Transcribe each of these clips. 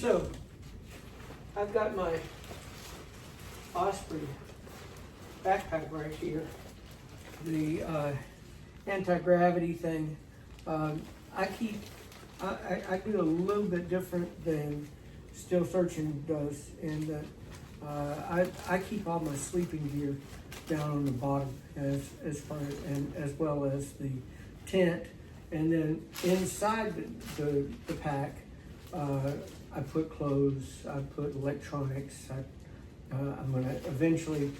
So, I've got my Osprey backpack right here, the anti-gravity thing. I do a little bit different than Still Searching does in that I keep all my sleeping gear down on the bottom as far and as well as the tent, and then inside the pack I put clothes, I put electronics. I'm gonna eventually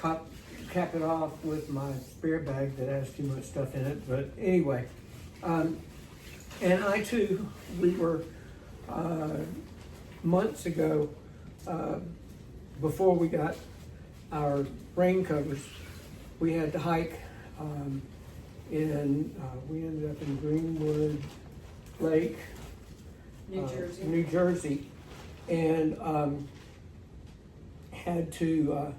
cap it off with my spare bag that has too much stuff in it. But anyway, and I too, we were months ago, before we got our rain covers, we had to hike we ended up in Greenwood Lake, New Jersey, and had to,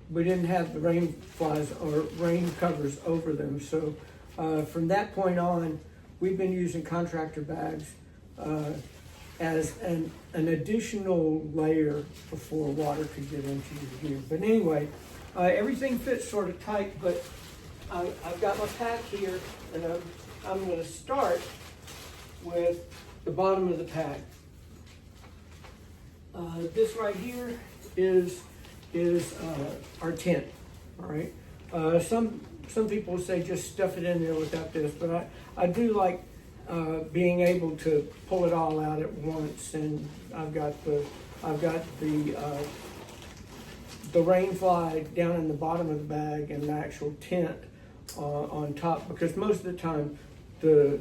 we didn't have the rain flies or rain covers over them. So from that point on, we've been using contractor bags as an additional layer before water could get into your gear. But anyway, everything fits sort of tight, but I've got my pack here, and I'm going to start with the bottom of the pack. This right here is our tent. All right. Some people say just stuff it in there without this, but I do like being able to pull it all out at once. And I've got the rain fly down in the bottom of the bag and the actual tent on top, because most of the time the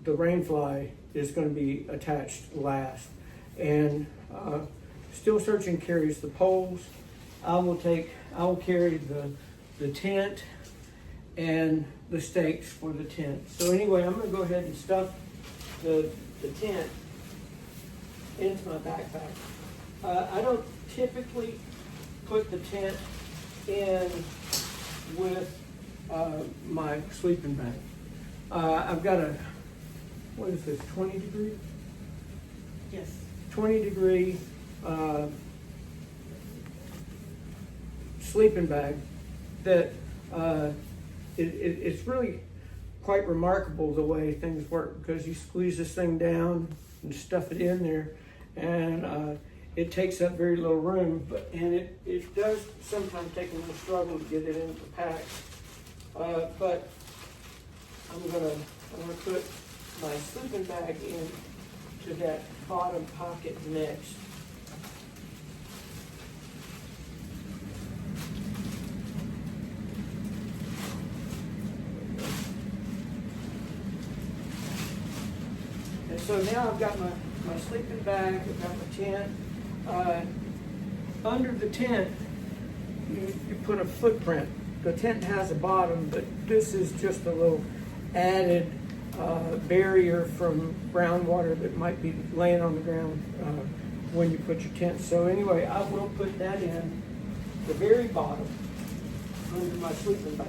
rain fly is going to be attached last. And Still Searching carries the poles. I will carry the tent and the stakes for the tent. So anyway, I'm going to go ahead and stuff the tent into my backpack. I don't typically put the tent in with my sleeping bag. I've got what is this, 20 degree? Yes. 20 degree sleeping bag that it's really quite remarkable the way things work, because you squeeze this thing down and stuff it in there, and it takes up very little room, and it does sometimes take a little struggle to get it into the pack. But I'm gonna put my sleeping bag into that bottom pocket next. And so now I've got my sleeping bag, I've got my tent. Under the tent, you put a footprint. The tent has a bottom, but this is just a little added barrier from groundwater that might be laying on the ground when you put your tent. So anyway, I will put that in the very bottom under my sleeping bag.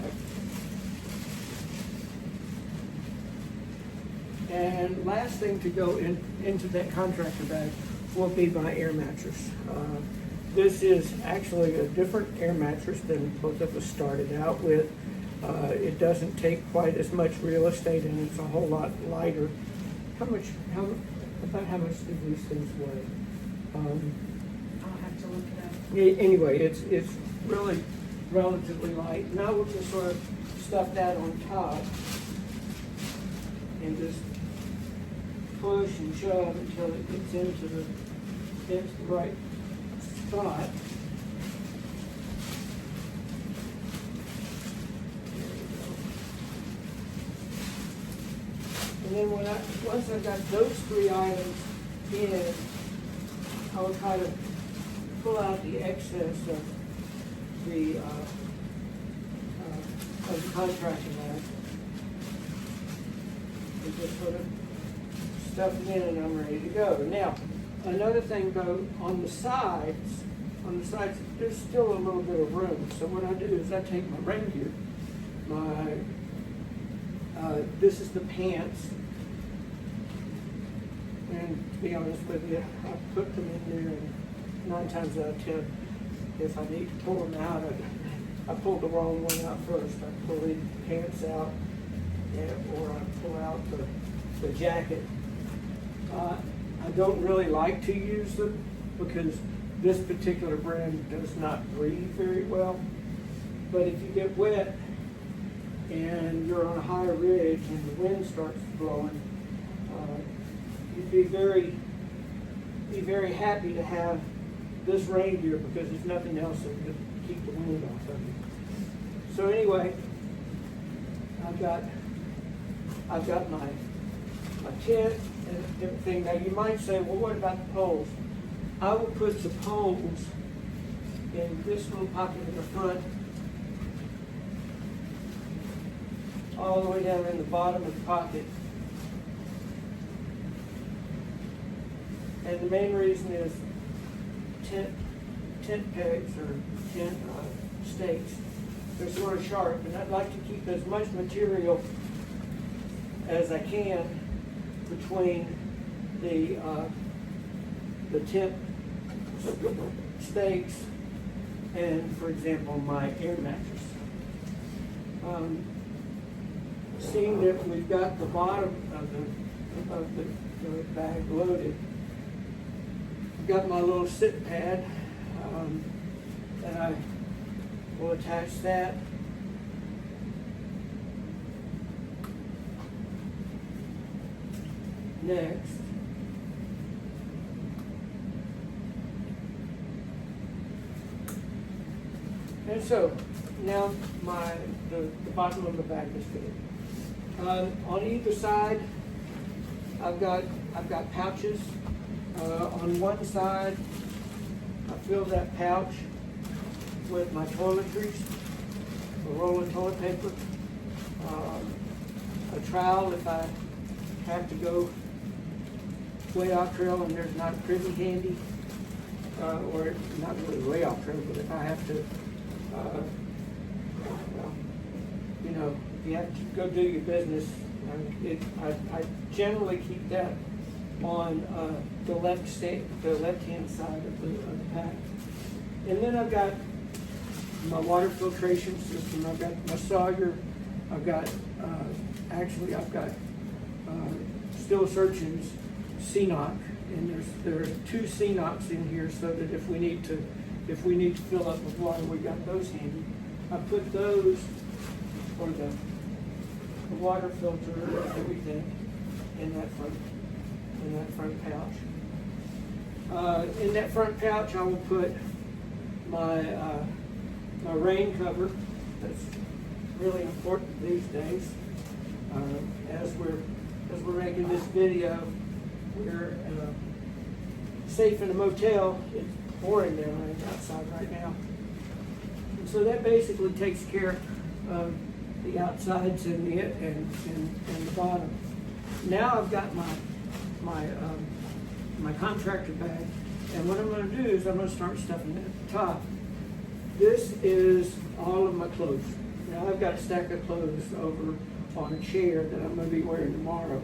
And last thing to go into that contractor bag will be my air mattress. This is actually a different air mattress than both of us started out with. It doesn't take quite as much real estate, and it's a whole lot lighter. About how much do these things weigh? I'll have to look it up. Anyway, it's really relatively light. Now we'll just sort of stuff that on top and just push and shove until it gets into the right spot. And then once I've got those three items in, I'll try to pull out the excess of the contractor bag and just sort of stuff it in, and I'm ready to go. Now, another thing though, on the sides, there's still a little bit of room. So what I do is I take my rain gear, this is the pants to be honest with you. I put them in there, and 9 times out of 10, if I need to pull them out, I pull the wrong one out first. I pull the pants out, or I pull out the jacket. I don't really like to use them because this particular brand does not breathe very well. But if you get wet and you're on a higher ridge and the wind starts blowing, you'd be very happy to have this rain gear because there's nothing else that could keep the wind off of you. So anyway, I've got my tent and everything. Now you might say, well, what about the poles? I will put the poles in this little pocket in the front, all the way down in the bottom of the pocket. And the main reason is tent pegs or tent stakes. They're sort of sharp, and I'd like to keep as much material as I can between the tent stakes and, for example, my air mattress. Seeing that we've got the bottom of the bag loaded, I've got my little sit pad, and I will attach that. Next, and so now the bottom of the bag is fitted. On either side, I've got pouches. On one side, I fill that pouch with my toiletries, a roll of toilet paper, a trowel if I have to go way off trail and there's not a privy handy, or not really way off trail, but if I have to, well, you know, if you have to go do your business, I generally keep that on the left-hand side of the pack. And then I've got my water filtration system. I've got my Sawyer. I've got Still Searching's CNOC, and there are 2 CNOCs in here so that if we need to fill up with water, we got those handy. I put those for the water filter and everything in that front pouch. In that front pouch, I will put my rain cover. That's really important these days. As we're making this video, we're safe in a motel. It's pouring down outside right now, and so that basically takes care of the outsides and the bottom. Now I've got my contractor bag, and what I'm going to do is I'm going to start stuffing it at the top. This is all of my clothes. Now I've got a stack of clothes over on a chair that I'm going to be wearing tomorrow,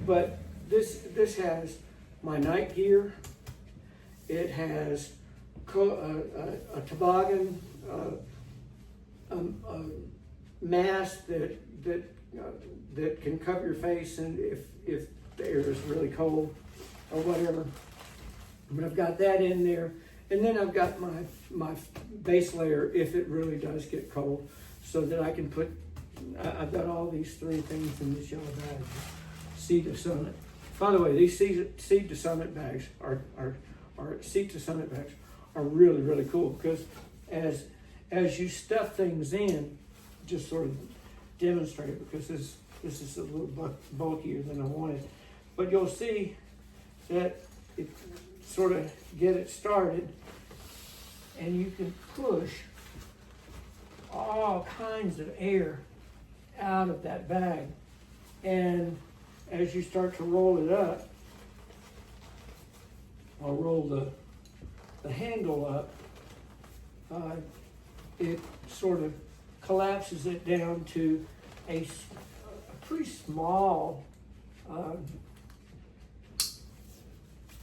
but this has my night gear. It has a toboggan, a mask that can cover your face, and if the air is really cold or whatever. But I've got that in there, and then I've got my base layer if it really does get cold, so that I can put. I've got all these 3 things in this yellow bag. Seed to Summit. By the way, these Seed to Summit bags are Seed to Summit bags are really, really cool, because as you stuff things in, just sort of demonstrate it, because this is a little bulkier than I wanted, but you'll see that it sort of get it started, and you can push all kinds of air out of that bag. And as you start to roll it up, I'll roll the handle up, it sort of collapses it down to a pretty small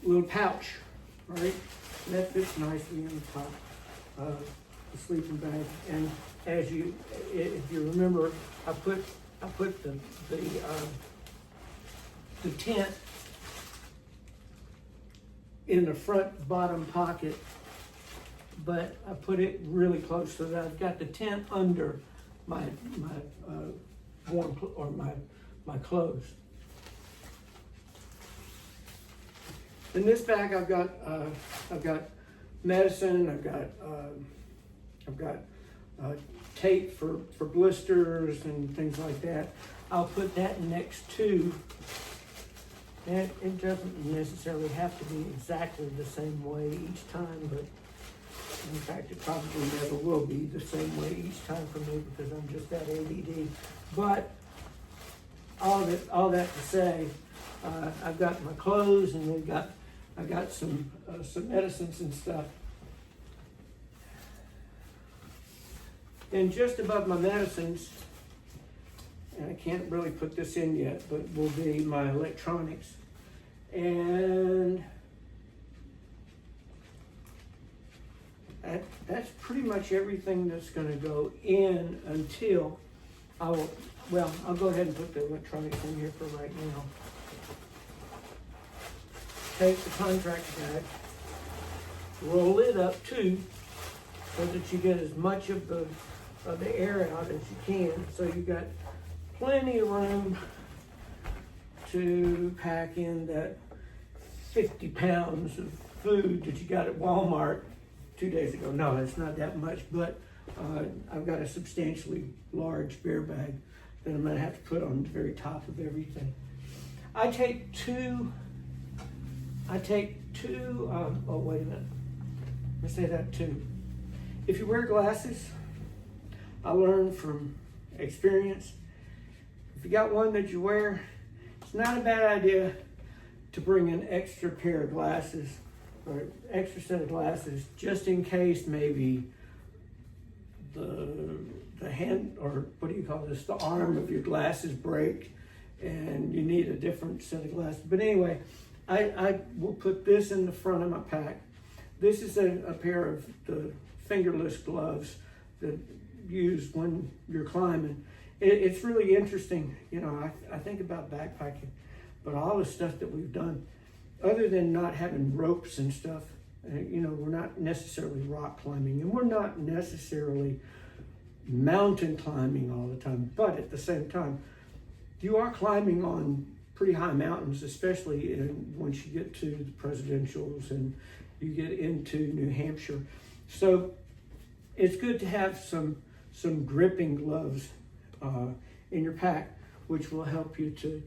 little pouch, right? And that fits nicely in the top of the sleeping bag. And as if you remember, I put the tent in the front bottom pocket, but I put it really close so that I've got the tent under my my clothes. In this bag, I've got medicine. I've got tape for blisters and things like that. I'll put that next to. And it doesn't necessarily have to be exactly the same way each time, but in fact, it probably never will be the same way each time for me because I'm just that ADD. But all that to say, I've got my clothes and I got some medicines and stuff. And just above my medicines, and I can't really put this in yet, but will be my electronics. And that's pretty much everything that's going to go in until I'll go ahead and put the electronics in here for right now. Take the contract bag, roll it up too, so that you get as much of the air out as you can. So you got plenty of room to pack in that 50 pounds of food that you got at Walmart 2 days ago. No, it's not that much, but I've got a substantially large bear bag that I'm gonna have to put on the very top of everything. I take two, oh wait a minute, let me say that too. If you wear glasses, I learned from experience, if you got one that you wear, it's not a bad idea to bring an extra pair of glasses or extra set of glasses just in case maybe the hand, or what do you call this, the arm of your glasses break and you need a different set of glasses. But anyway, I will put this in the front of my pack. This is a pair of the fingerless gloves that you use when you're climbing. It's really interesting, you know, I think about backpacking, but all the stuff that we've done, other than not having ropes and stuff, you know, we're not necessarily rock climbing and we're not necessarily mountain climbing all the time, but at the same time, you are climbing on pretty high mountains, especially once you get to the presidentials and you get into New Hampshire. So it's good to have some gripping gloves in your pack, which will help you to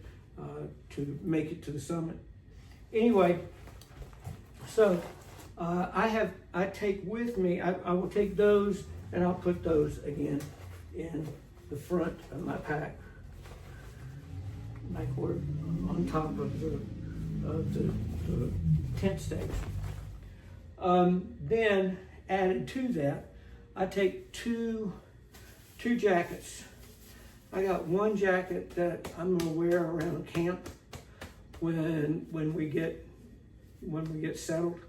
make it to the summit. Anyway, so I take with me, I will take those and I'll put those again in the front of my pack, like we're on top of the tent stakes. Then added to that, I take two jackets. I got one jacket that I'm gonna wear around camp when we get settled,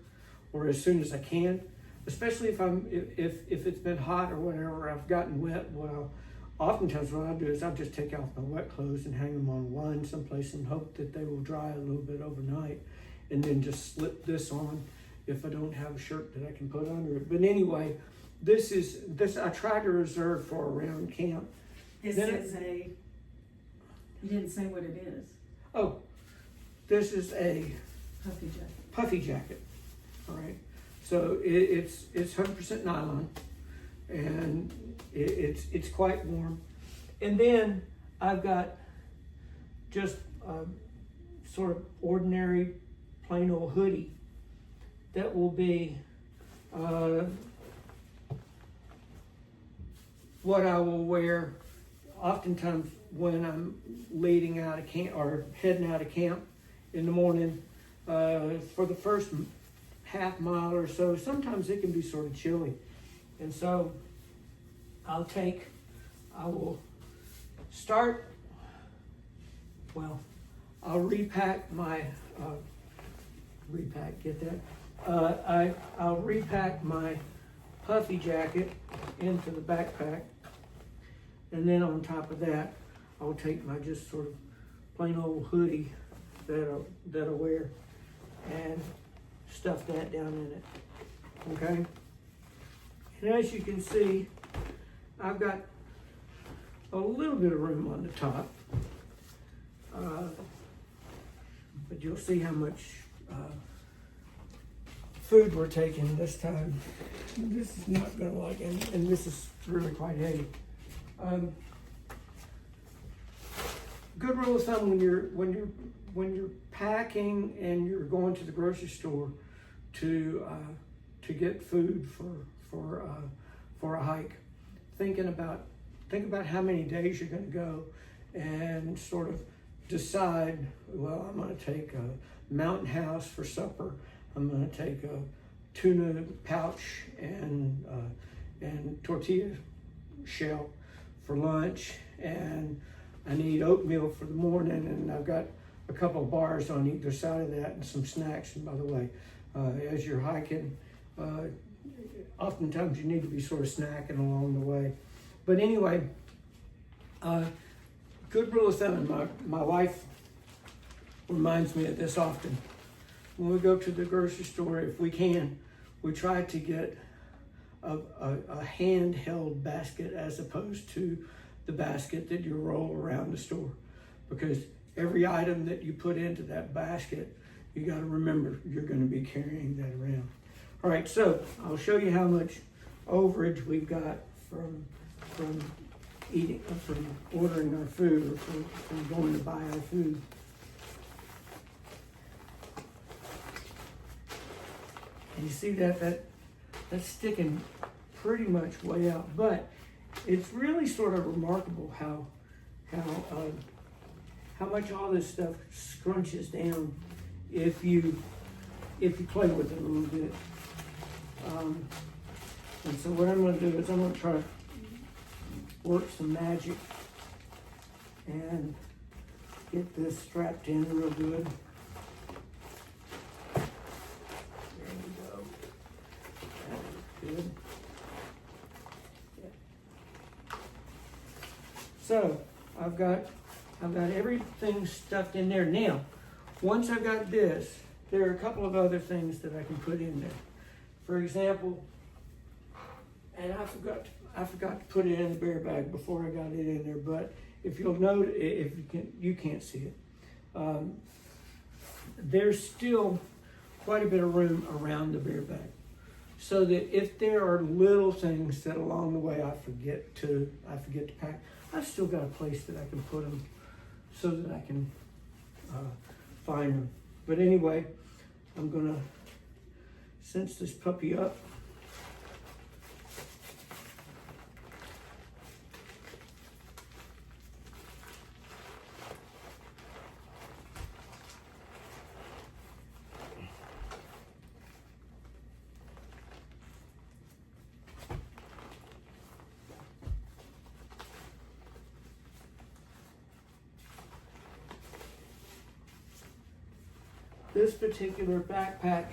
or as soon as I can. Especially if it's been hot or whatever, I've gotten wet. Well, oftentimes what I'll do is I'll just take off my wet clothes and hang them on a line someplace and hope that they will dry a little bit overnight, and then just slip this on if I don't have a shirt that I can put under it. But anyway, this I try to reserve for around camp. This is you didn't say what it is. Oh, this is a Puffy jacket. puffy jacket. All right, so it's 100% nylon, and it's quite warm. And then I've got just a sort of ordinary plain old hoodie that will be what I will wear oftentimes when I'm leading out of camp or heading out of camp in the morning for the first half mile or so. Sometimes it can be sort of chilly, and so I'll repack my repack, get that? I'll repack my puffy jacket into the backpack, and then on top of that, I'll take my just sort of plain old hoodie that I wear and stuff that down in it, okay? And as you can see, I've got a little bit of room on the top, but you'll see how much food we're taking this time. This is not gonna like it, and this is really quite heavy. Good rule of thumb when you're packing and you're going to the grocery store to get food for a hike, think about how many days you're going to go, and sort of decide, well, I'm going to take a Mountain House for supper. I'm going to take a tuna pouch and tortilla shell for lunch, and I need oatmeal for the morning, and I've got a couple of bars on either side of that and some snacks. And by the way, as you're hiking, oftentimes you need to be sort of snacking along the way. But anyway, good rule of thumb, and my wife reminds me of this often. When we go to the grocery store, if we can, we try to get a handheld basket as opposed to the basket that you roll around the store, because every item that you put into that basket, you got to remember you're going to be carrying that around. All right, so I'll show you how much overage we've got from ordering our food, or from going to buy our food. And you see that's sticking pretty much way out, but it's really sort of remarkable how much all this stuff scrunches down if you play with it a little bit. And so what I'm going to do is I'm going to try to work some magic and get this strapped in real good. There we go. That is good. Yeah. So I've got everything stuffed in there. Now, once I've got this, there are a couple of other things that I can put in there. For example, and I forgot to put it in the bear bag before I got it in there, but if you'll note, if you can't see it, there's still quite a bit of room around the bear bag, so that if there are little things that along the way I forget to pack, I've still got a place that I can put them so that I can find them. But anyway, I'm gonna cinch this puppy up. This particular backpack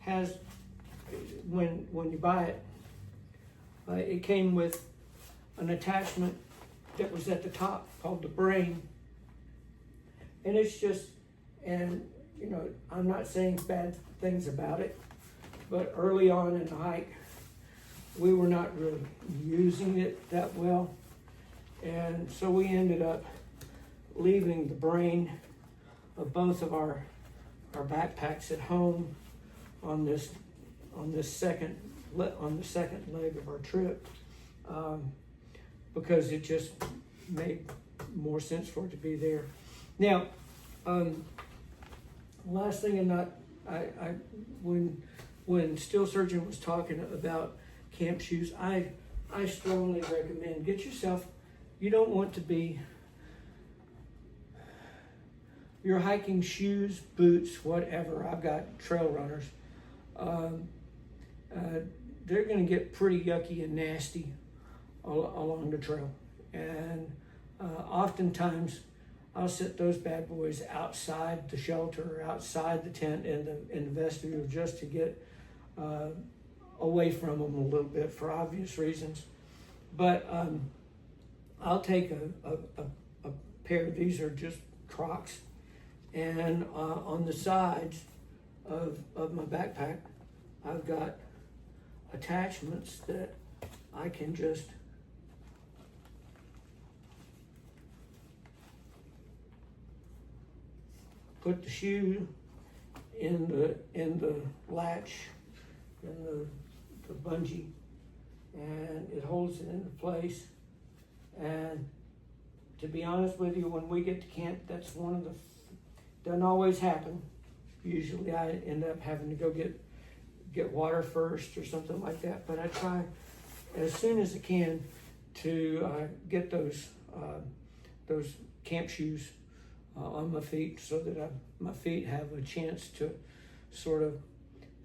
has, when you buy it, it came with an attachment that was at the top called the brain. And it's just, and you know, I'm not saying bad things about it, but early on in the hike, we were not really using it that well. And so we ended up leaving the brain of both of our backpacks at home on the second leg of our trip, because it just made more sense for it to be there. Now, last thing, when Steel Surgeon was talking about camp shoes, I strongly recommend get yourself. You don't want to be. Your hiking shoes, boots, whatever. I've got trail runners. They're going to get pretty yucky and nasty along the trail, and oftentimes I'll set those bad boys outside the shelter, outside the tent in the vestibule, just to get away from them a little bit for obvious reasons. But I'll take a pair of these are just Crocs, and on the sides of my backpack, I've got attachments that I can just put the shoe in the latch, in the bungee, and it holds it into place. And to be honest with you, when we get to camp, that's one of the, doesn't always happen. Usually I end up having to go get water first or something like that, but I try as soon as I can to get those camp shoes on my feet, so that my feet have a chance to sort of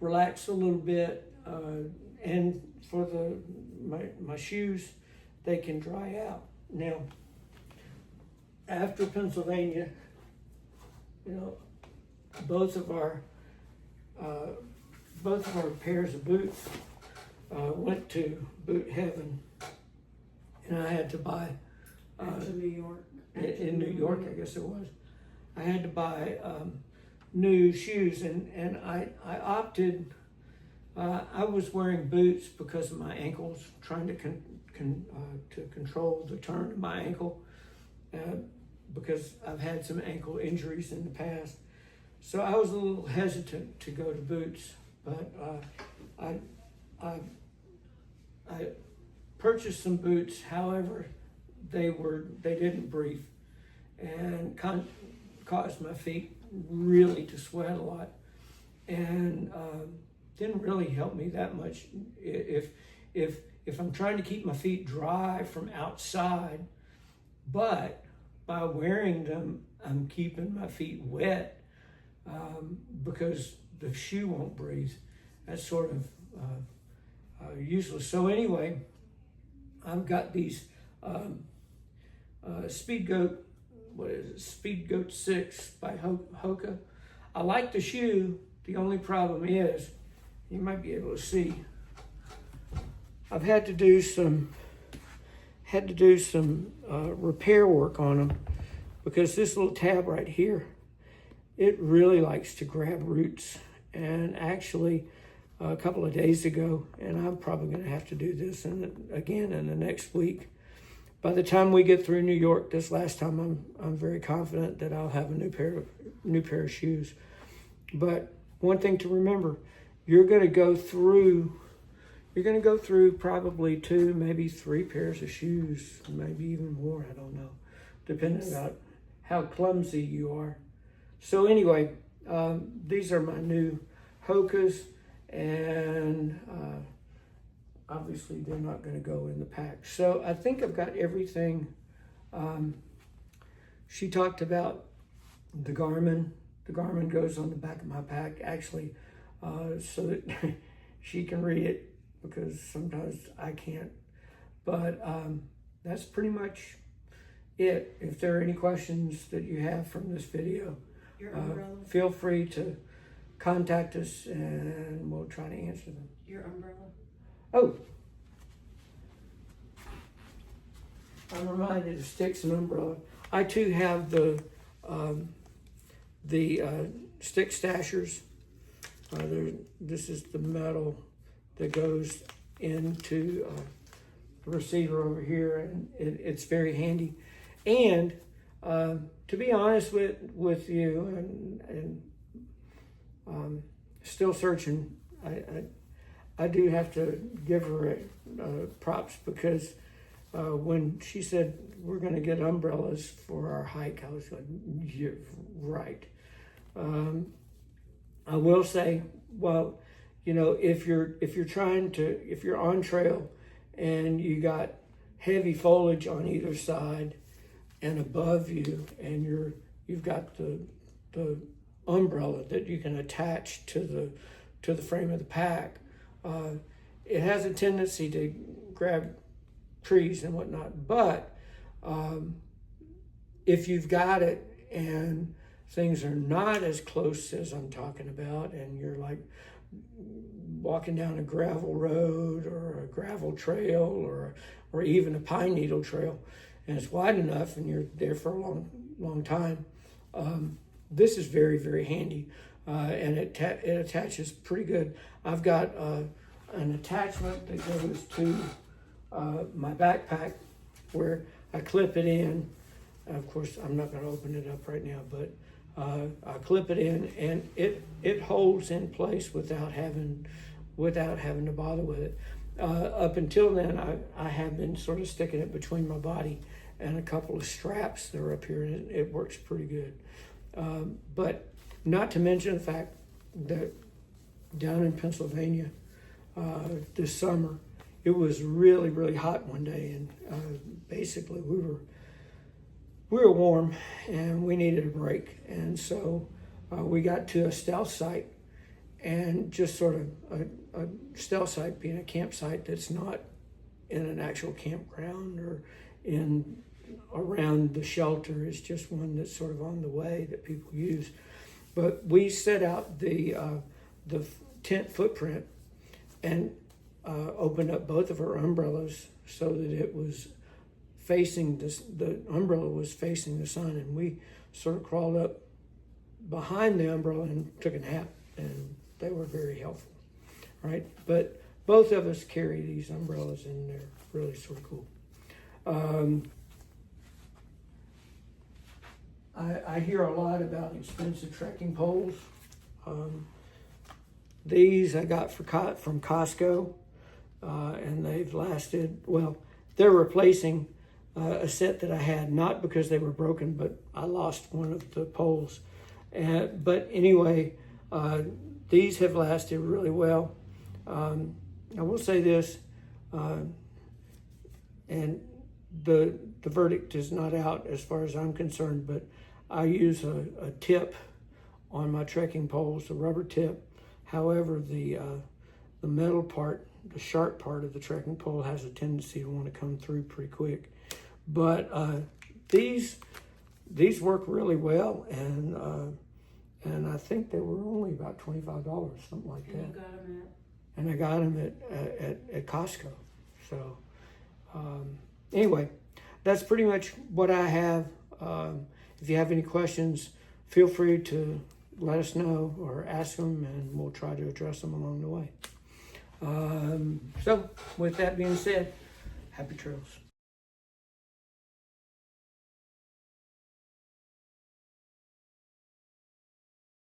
relax a little bit, and for my shoes, they can dry out. Now, after Pennsylvania, both of our pairs of boots went to boot heaven, and I had to buy Back to New York. in New York, I guess it was. I had to buy new shoes, and I opted. I was wearing boots because of my ankles, trying to control the turn of my ankle, because I've had some ankle injuries in the past. So I was a little hesitant to go to boots, but I purchased some boots. However, they didn't brief, and caused my feet really to sweat a lot, and didn't really help me that much. If I'm trying to keep my feet dry from outside, but by wearing them, I'm keeping my feet wet, because the shoe won't breathe. That's sort of useless. So anyway, I've got these Speed Goat, what is it? Speed Goat 6 by Hoka. I like the shoe. The only problem is, you might be able to see, I've had to do some repair work on them, because this little tab right here, it really likes to grab roots. And actually, a couple of days ago, and I'm probably going to have to do this again in the next week. By the time we get through New York, this last time, I'm very confident that I'll have a new pair of shoes. But one thing to remember, you're going to go through probably 2, maybe 3 pairs of shoes, maybe even more. I don't know, depending on how clumsy you are. So anyway, these are my new Hokas, and obviously they're not going to go in the pack. So I think I've got everything. She talked about the Garmin. The Garmin goes on the back of my pack, actually, so that she can read it, because sometimes I can't. But that's pretty much it. If there are any questions that you have from this video, feel free to contact us, and we'll try to answer them. Your umbrella? Oh, I'm reminded of sticks and umbrella. I too have the stick stashers. This is the metal that goes into the receiver over here, and it's very handy. And to be honest with you, and still searching, I do have to give her props, because when she said we're going to get umbrellas for our hike, I was like, you're right. I will say, well, if you're on trail and you got heavy foliage on either side and above you, and you've got the umbrella that you can attach to the frame of the pack, it has a tendency to grab trees and whatnot. But if you've got it and things are not as close as I'm talking about, and you're like walking down a gravel road or a gravel trail or even a pine needle trail, and it's wide enough and you're there for a long time, this is very, very handy, and it attaches pretty good. I've got an attachment that goes to my backpack where I clip it in. Of course, I'm not going to open it up right now, but I clip it in, and it holds in place without having to bother with it. Up until then, I have been sort of sticking it between my body and a couple of straps that are up here, and it works pretty good. But not to mention the fact that down in Pennsylvania this summer, it was really, really hot one day, and basically we were warm and we needed a break. And so we got to a stealth site, and just sort of a stealth site being a campsite that's not in an actual campground or in around the shelter, is just one that's sort of on the way that people use. But we set out the tent footprint and opened up both of our umbrellas so that it was facing the umbrella was facing the sun, and we sort of crawled up behind the umbrella and took a nap, and they were very helpful, right? But both of us carry these umbrellas, and they're really sort of cool. I hear a lot about expensive trekking poles. These I got from Costco, and they've lasted, well, they're replacing a set that I had, not because they were broken, but I lost one of the poles. But anyway, these have lasted really well. I will say this, and the verdict is not out as far as I'm concerned, but I use a tip on my trekking poles, a rubber tip. However, the metal part, the sharp part of the trekking pole, has a tendency to want to come through pretty quick. But these work really well, and I think they were only about $25, something like that. And you got them at? And I got them at Costco. So anyway, that's pretty much what I have. If you have any questions, feel free to let us know or ask them, and we'll try to address them along the way. So with that being said, happy trails.